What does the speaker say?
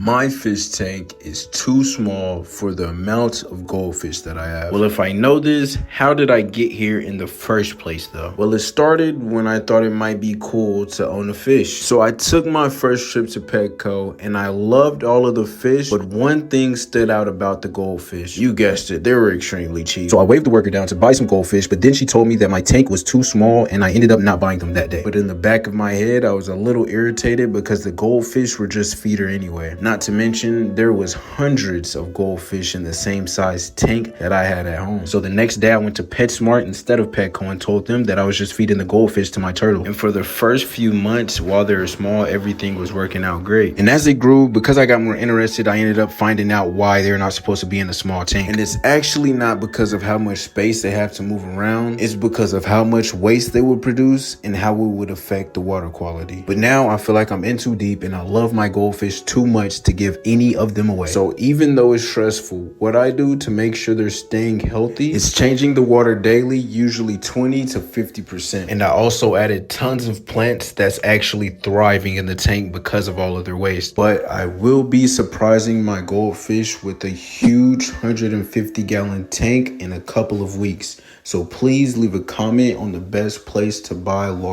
My fish tank is too small for the amount of goldfish that I have. Well, if I know this, how did I get here in the first place though? Well, it started when I thought it might be cool to own a fish. So I took my first trip to Petco and I loved all of the fish, but one thing stood out about the goldfish. You guessed it, they were extremely cheap. So I waved the worker down to buy some goldfish, but then she told me that my tank was too small and I ended up not buying them that day. But in the back of my head, I was a little irritated because the goldfish were just feeder anyway. Not to mention, there was hundreds of goldfish in the same size tank that I had at home. So the next day I went to PetSmart instead of Petco and told them that I was just feeding the goldfish to my turtle. And for the first few months, while they were small, everything was working out great. And as they grew, because I got more interested, I ended up finding out why they're not supposed to be in a small tank. And it's actually not because of how much space they have to move around. It's because of how much waste they would produce and how it would affect the water quality. But now I feel like I'm in too deep and I love my goldfish too much to give any of them away. So even though it's stressful, what I do to make sure they're staying healthy is changing the water daily, usually 20 to 50%. And I also added tons of plants that's actually thriving in the tank because of all of their waste. But I will be surprising my goldfish with a huge 150-gallon tank in a couple of weeks. So please leave a comment on the best place to buy large